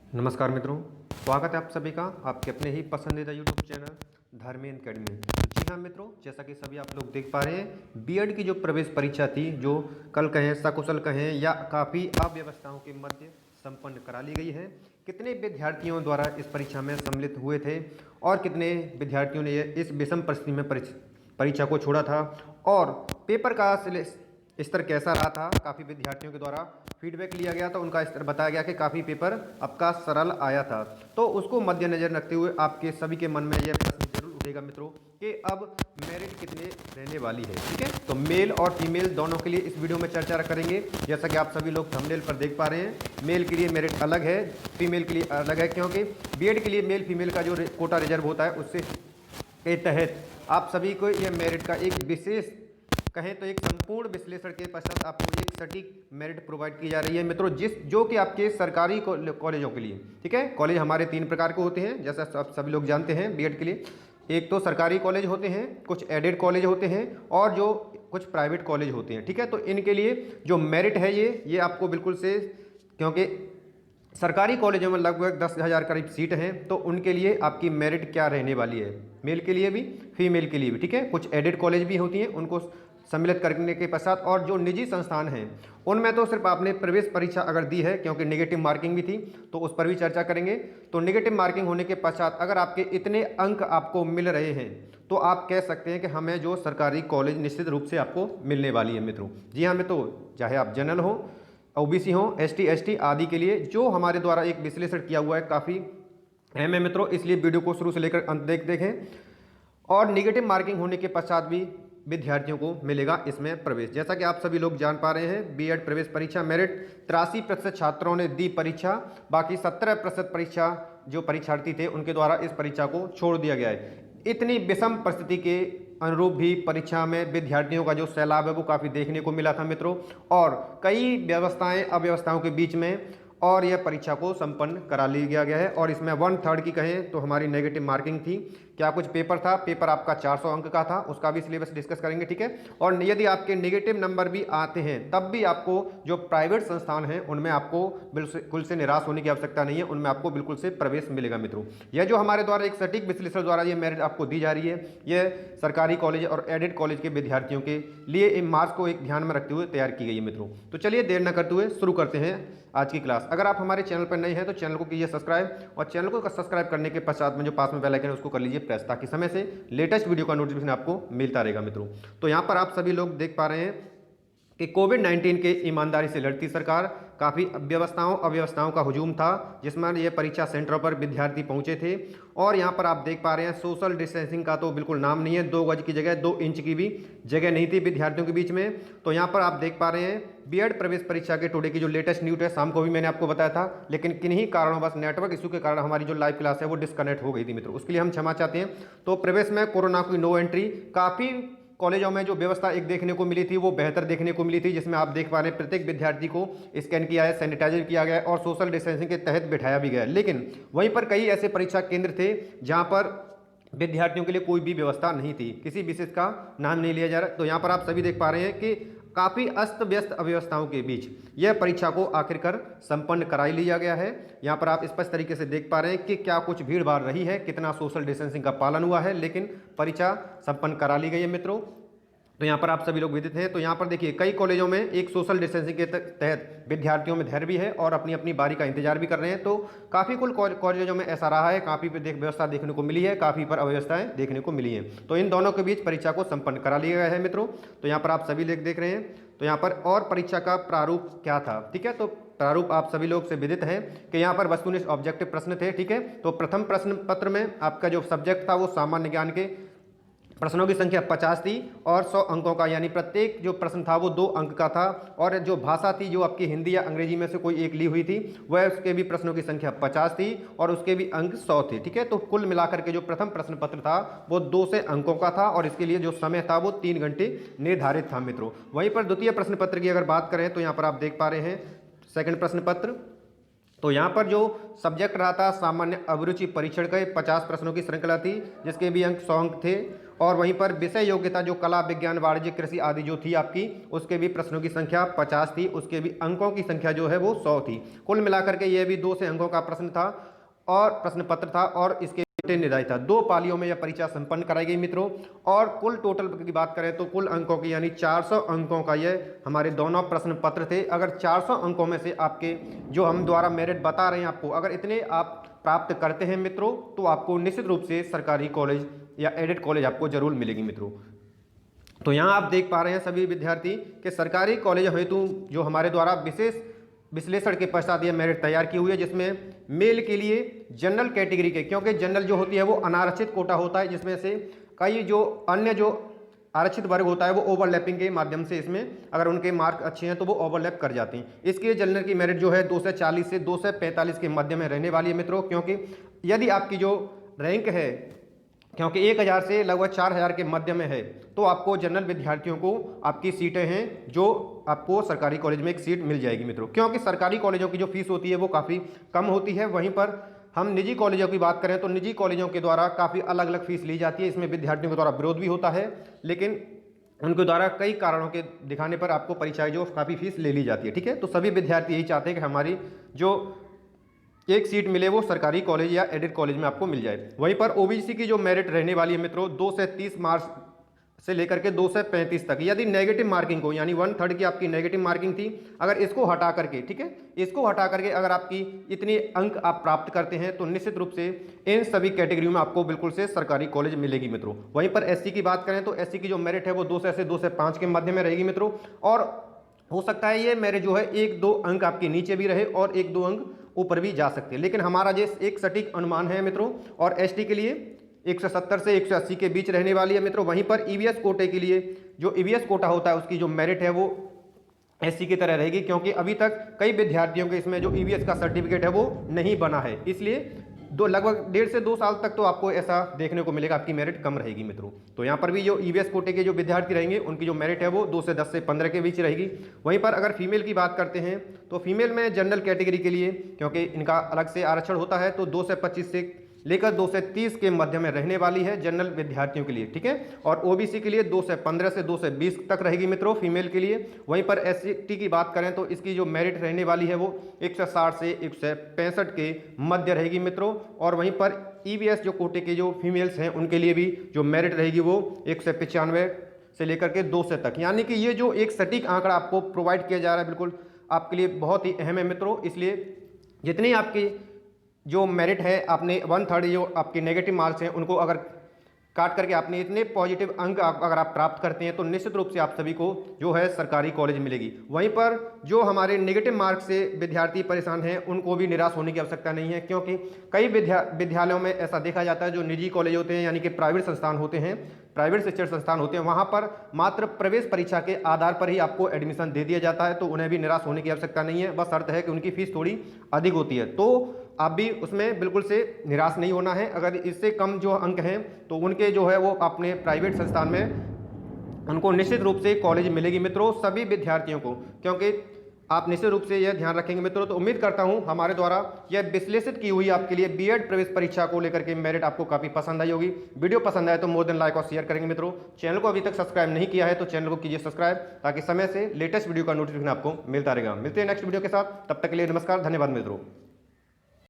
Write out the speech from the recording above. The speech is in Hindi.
नमस्कार मित्रों, स्वागत है आप सभी का आपके अपने ही पसंदीदा यूट्यूब चैनल धर्मेंद्र अकेडमी में। तो जी हाँ मित्रों, जैसा कि सभी आप लोग देख पा रहे हैं, बीएड की जो प्रवेश परीक्षा थी, जो कल कहें सकुशल कहें या काफ़ी अव्यवस्थाओं के मध्य संपन्न करा ली गई है। कितने विद्यार्थियों द्वारा इस परीक्षा में सम्मिलित हुए थे और कितने विद्यार्थियों ने इस विषम परिस्थिति में परीक्षा को छोड़ा था और पेपर का स्तर कैसा रहा था। काफ़ी विद्यार्थियों के द्वारा फीडबैक लिया गया था, उनका स्तर बताया गया कि काफ़ी पेपर आपका सरल आया था। तो उसको मद्देनजर रखते हुए आपके सभी के मन में यह प्रश्न जरूर उठेगा मित्रों कि अब मेरिट कितने रहने वाली है। ठीक है, तो मेल और फीमेल दोनों के लिए इस वीडियो में चर्चा करेंगे। जैसा कि आप सभी लोग थंबनेल पर देख पा रहे हैं, मेल के लिए मेरिट अलग है, फीमेल के लिए अलग है, क्योंकि बीएड के लिए मेल फीमेल का जो कोटा रिजर्व होता है उससे के तहत आप सभी को यह मेरिट का एक विशेष कहें तो एक संपूर्ण विश्लेषण के पश्चात आपको एक सटीक मेरिट प्रोवाइड की जा रही है मित्रों, जो कि आपके सरकारी कॉलेजों के लिए। ठीक है, कॉलेज हमारे 3 प्रकार के होते हैं, जैसा आप सभी लोग जानते हैं बीएड के लिए। एक तो सरकारी कॉलेज होते हैं, कुछ एडेड कॉलेज होते हैं और जो कुछ प्राइवेट कॉलेज होते हैं। ठीक है, तो इनके लिए जो मेरिट है ये आपको बिल्कुल से, क्योंकि सरकारी कॉलेजों में लगभग 10,000 करीब सीट हैं, तो उनके लिए आपकी मेरिट क्या रहने वाली है, मेल के लिए भी फीमेल के लिए भी। ठीक है, कुछ एडेड कॉलेज भी होती हैं, उनको सम्मिलित करने के पश्चात, और जो निजी संस्थान हैं उनमें तो सिर्फ आपने प्रवेश परीक्षा अगर दी है, क्योंकि नेगेटिव मार्किंग भी थी, तो उस पर भी चर्चा करेंगे। तो नेगेटिव मार्किंग होने के पश्चात अगर आपके इतने अंक आपको मिल रहे हैं तो आप कह सकते हैं कि हमें जो सरकारी कॉलेज निश्चित रूप से आपको मिलने वाली है मित्रों। जी हाँ मित्रों, चाहे आप जनरल हो, ओबीसी हो, एसटी एसटी आदि के लिए जो हमारे द्वारा एक विश्लेषण किया हुआ है, काफ़ी अहम है मित्रों, इसलिए वीडियो को शुरू से लेकर अंत देखें। और निगेटिव मार्किंग होने के पश्चात भी विद्यार्थियों को मिलेगा इसमें प्रवेश। जैसा कि आप सभी लोग जान पा रहे हैं, बीएड प्रवेश परीक्षा मेरिट 83% छात्रों ने दी परीक्षा, बाकी 17% परीक्षा जो परीक्षार्थी थे उनके द्वारा इस परीक्षा को छोड़ दिया गया है। इतनी विषम परिस्थिति के अनुरूप भी परीक्षा में विद्यार्थियों का जो सैलाब है वो काफ़ी देखने को मिला था मित्रों, और कई व्यवस्थाएं अव्यवस्थाओं के बीच में और यह परीक्षा को संपन्न करा लिया गया है। और इसमें 1/3 की कहें तो हमारी नेगेटिव मार्किंग थी। क्या कुछ पेपर था, पेपर आपका 400 अंक का था, उसका भी सिलेबस डिस्कस करेंगे। ठीक है, और यदि आपके नेगेटिव नंबर भी आते हैं तब भी आपको जो प्राइवेट संस्थान हैं उनमें आपको बिल्कुल से निराश होने की आवश्यकता नहीं है, उनमें आपको बिल्कुल से प्रवेश मिलेगा मित्रों। यह जो हमारे द्वारा एक सटीक विश्लेषण द्वारा ये मेरिट आपको दी जा रही है, यह सरकारी कॉलेज और एडेड कॉलेज के विद्यार्थियों के लिए इन मार्क्स को एक ध्यान में रखते हुए तैयार की गई है मित्रों। तो चलिए देर न करते हुए शुरू करते हैं आज की क्लास। अगर आप हमारे चैनल पर नए हैं तो चैनल को कीजिए सब्सक्राइब, और चैनल को सब्सक्राइब करने के पश्चात में जो पास में बेल आइकन है उसको कर लीजिए प्रेस, ताकि समय से लेटेस्ट वीडियो का नोटिफिकेशन आपको मिलता रहेगा मित्रों। तो यहाँ पर आप सभी लोग देख पा रहे हैं कि कोविड-19 के ईमानदारी से लड़ती सरकार, काफ़ी अव्यवस्थाओं का हुजूम था, जिसमें ये परीक्षा सेंटरों पर विद्यार्थी पहुंचे थे। और यहाँ पर आप देख पा रहे हैं सोशल डिस्टेंसिंग का तो बिल्कुल नाम नहीं है, 2 गज की जगह 2 इंच की भी जगह नहीं थी विद्यार्थियों के बीच में। तो यहाँ पर आप देख पा रहे हैं बीएड प्रवेश परीक्षा के टुडे की जो लेटेस्ट न्यूज़ है, शाम को भी मैंने आपको बताया था, लेकिन किन्हीं कारणों बस नेटवर्क इशू के कारण हमारी जो लाइव क्लास है वो डिस्कनेक्ट हो गई थी मित्रों, उसके लिए हम क्षमा चाहते हैं। तो प्रवेश में कोरोना की नो एंट्री, काफ़ी कॉलेजों में जो व्यवस्था एक देखने को मिली थी वो बेहतर देखने को मिली थी, जिसमें आप देख पा रहे हैं प्रत्येक विद्यार्थी को स्कैन किया है, सैनिटाइजर किया गया है और सोशल डिस्टेंसिंग के तहत बिठाया भी गया है। लेकिन वहीं पर कई ऐसे परीक्षा केंद्र थे जहां पर विद्यार्थियों के लिए कोई भी व्यवस्था नहीं थी, किसी विशेष का नाम नहीं लिया जा रहा। तो यहाँ पर आप सभी देख पा रहे हैं कि काफ़ी अस्त व्यस्त अव्यवस्थाओं के बीच यह परीक्षा को आखिरकार संपन्न कराई लिया गया है। यहाँ पर आप स्पष्ट तरीके से देख पा रहे हैं कि क्या कुछ भीड़ भाड़ रही है, कितना सोशल डिस्टेंसिंग का पालन हुआ है, लेकिन परीक्षा संपन्न करा ली गई है मित्रों। तो यहाँ पर आप सभी लोग विदित हैं। तो यहाँ पर देखिए कई कॉलेजों में एक सोशल डिस्टेंसिंग के तहत विद्यार्थियों में धैर्य भी है और अपनी अपनी बारी का इंतजार भी कर रहे हैं। तो काफ़ी कुल कॉलेजों में ऐसा रहा है, काफ़ी पर व्यवस्था देखने को मिली है, काफ़ी पर अव्यवस्थाएं देखने को मिली हैं। तो इन दोनों के बीच परीक्षा को संपन्न करा लिया गया है मित्रों। तो यहाँ पर आप सभी देख रहे हैं। तो यहाँ पर और परीक्षा का प्रारूप क्या था, ठीक है, तो प्रारूप आप सभी लोग से विदित है कि यहाँ पर वस्तुनिष्ठ ऑब्जेक्टिव प्रश्न थे। ठीक है, तो प्रथम प्रश्न पत्र में आपका जो सब्जेक्ट था वो सामान्य ज्ञान के प्रश्नों की संख्या 50 थी और 100 अंकों का, यानी प्रत्येक जो प्रश्न था वो 2 अंक का था। और जो भाषा थी जो आपकी हिंदी या अंग्रेजी में से कोई एक ली हुई थी, वह उसके भी प्रश्नों की संख्या 50 थी और उसके भी अंक 100 थे। ठीक है, तो कुल मिलाकर के जो प्रथम प्रश्न पत्र था वो 2 से अंकों का था और इसके लिए जो समय था वो 3 घंटे निर्धारित था मित्रों। वहीं पर द्वितीय प्रश्न पत्र की अगर बात करें तो यहाँ पर आप देख पा रहे हैं सेकंड प्रश्न पत्र। तो यहाँ पर जो सब्जेक्ट रहा था सामान्य अभिरुचि परीक्षण के 50 प्रश्नों की श्रृंखला थी, जिसके भी अंक 100 अंक थे। और वहीं पर विषय योग्यता जो कला, विज्ञान, वाणिज्य, कृषि आदि जो थी आपकी, उसके भी प्रश्नों की संख्या 50 थी, उसके भी अंकों की संख्या जो है वो 100 थी। कुल मिलाकर के ये भी 200 अंकों का प्रश्न था और प्रश्न पत्र था और इसके निर्धारित था। 2 पालियों में यह परीक्षा संपन्न कराई गई मित्रों। और कुल टोटल की बात करें तो कुल अंकों की यानी 400 अंकों का यह हमारे दोनों प्रश्न पत्र थे। अगर 400 अंकों में से आपके जो हम द्वारा मेरिट बता रहे हैं आपको, अगर इतने आप प्राप्त करते हैं मित्रों, तो आपको निश्चित रूप से सरकारी कॉलेज या एडेड कॉलेज आपको जरूर मिलेगी मित्रों। तो यहाँ आप देख पा रहे हैं सभी विद्यार्थी कि सरकारी कॉलेज हेतु जो हमारे द्वारा विशेष विश्लेषण के पश्चात यह मेरिट तैयार की हुई है, जिसमें मेल के लिए जनरल कैटेगरी के, क्योंकि जनरल जो होती है वो अनारक्षित कोटा होता है, जिसमें से कई जो अन्य जो आरक्षित वर्ग होता है वो ओवरलैपिंग के माध्यम से इसमें अगर उनके मार्क अच्छे हैं तो वो ओवरलैप कर जाते हैं। इसके जनरल की मेरिट जो है 240 से 245 के मध्य में रहने वाली है मित्रों, क्योंकि यदि आपकी जो रैंक है, क्योंकि 1000 से लगभग 4000 के मध्य में है, तो आपको जनरल विद्यार्थियों को आपकी सीटें हैं जो आपको सरकारी कॉलेज में एक सीट मिल जाएगी मित्रों, क्योंकि सरकारी कॉलेजों की जो फीस होती है वो काफ़ी कम होती है। वहीं पर हम निजी कॉलेजों की बात करें तो निजी कॉलेजों के द्वारा काफ़ी अलग अलग फीस ली जाती है। इसमें विद्यार्थियों के द्वारा विरोध भी होता है, लेकिन उनके द्वारा कई कारणों के दिखाने पर आपको परीक्षाएं जो काफ़ी फीस ले ली जाती है। ठीक है, तो सभी विद्यार्थी यही चाहते हैं कि हमारी जो एक सीट मिले वो सरकारी कॉलेज या एडेड कॉलेज में आपको मिल जाए। वहीं पर ओबीसी की जो मेरिट रहने वाली है मित्रों 2 से 30 मार्क्स से लेकर के 2 से 35 तक, यदि नेगेटिव मार्किंग को यानी 1/3 की आपकी नेगेटिव मार्किंग थी, अगर इसको हटा करके, ठीक है, इसको हटा करके अगर आपकी इतने अंक आप प्राप्त करते हैं तो निश्चित रूप से इन सभी कैटेगरियों में आपको बिल्कुल से सरकारी कॉलेज मिलेगी मित्रों। वहीं पर एससी की बात करें तो एससी की जो मेरिट है वो 2 से 5 के मध्य में रहेगी मित्रों, और हो सकता है ये मेरिट जो है 1-2 अंक आपके नीचे भी रहे और 1-2 अंक ऊपर भी जा सकते हैं, लेकिन हमारा जो एक सटीक अनुमान है मित्रों, और एसटी के लिए 170 से 180 के बीच रहने वाली है मित्रों। वहीं पर ईवीएस कोटे के लिए जो ईवीएस कोटा होता है उसकी जो मेरिट है वो एससी की तरह रहेगी, क्योंकि अभी तक कई विद्यार्थियों के इसमें जो ईवीएस का सर्टिफिकेट है वो नहीं बना है, इसलिए लगभग 1.5 से 2 साल तक तो आपको ऐसा देखने को मिलेगा, आपकी मेरिट कम रहेगी मित्रों। तो यहाँ पर भी जो ईवीएस कोटे के जो विद्यार्थी रहेंगे उनकी जो मेरिट है वो 2 से 10 से 15 के बीच रहेगी। वहीं पर अगर फीमेल की बात करते हैं तो फीमेल में जनरल कैटेगरी के लिए, क्योंकि इनका अलग से आरक्षण होता है, तो 2 से 25 से लेकर 2 से 30 के मध्य में रहने वाली है जनरल विद्यार्थियों के लिए। ठीक है, और ओबीसी के लिए 2 से 15 से 2 से 20 तक रहेगी मित्रों फीमेल के लिए। वहीं पर एसटी की बात करें तो इसकी जो मेरिट रहने वाली है वो 160 से 165 के मध्य रहेगी मित्रों। और वहीं पर ईवीएस जो कोटे के जो फीमेल्स हैं उनके लिए भी जो मेरिट रहेगी वो 195 से लेकर के 200 तक, यानी कि ये जो एक सटीक आंकड़ा आपको प्रोवाइड किया जा रहा है बिल्कुल आपके लिए बहुत ही अहम है मित्रों। इसलिए जितनी आपकी जो मेरिट है, आपने 1/3 जो आपके नेगेटिव मार्क्स हैं उनको अगर काट करके आपने इतने पॉजिटिव अंक अगर आप प्राप्त करते हैं तो निश्चित रूप से आप सभी को जो है सरकारी कॉलेज मिलेगी। वहीं पर जो हमारे नेगेटिव मार्क्स से विद्यार्थी परेशान हैं उनको भी निराश होने की आवश्यकता नहीं है, क्योंकि कई विद्यालयों में ऐसा देखा जाता है जो निजी कॉलेज होते हैं यानी कि प्राइवेट संस्थान होते हैं, प्राइवेट शिक्षण संस्थान होते हैं, वहाँ पर मात्र प्रवेश परीक्षा के आधार पर ही आपको एडमिशन दे दिया जाता है, तो उन्हें भी निराश होने की आवश्यकता नहीं है। बस शर्त है कि उनकी फीस थोड़ी अधिक होती है, तो आप भी उसमें बिल्कुल से निराश नहीं होना है। अगर इससे कम जो अंक हैं तो उनके जो है वो अपने प्राइवेट संस्थान में उनको निश्चित रूप से कॉलेज मिलेगी मित्रों सभी विद्यार्थियों को, क्योंकि आप निश्चित रूप से यह ध्यान रखेंगे मित्रों। तो उम्मीद करता हूं हमारे द्वारा यह विश्लेषित की हुई आपके लिए बीएड प्रवेश परीक्षा को लेकर के मेरिट आपको काफ़ी पसंद आई होगी। वीडियो पसंद आए तो मोर देन लाइक और शेयर करेंगे मित्रों। चैनल को अभी तक सब्सक्राइब नहीं किया है तो चैनल को कीजिए सब्सक्राइब, ताकि समय से लेटेस्ट वीडियो का नोटिफिकेशन आपको मिलता रहेगा। मिलते हैं नेक्स्ट वीडियो के साथ, तब तक के लिए नमस्कार, धन्यवाद मित्रों।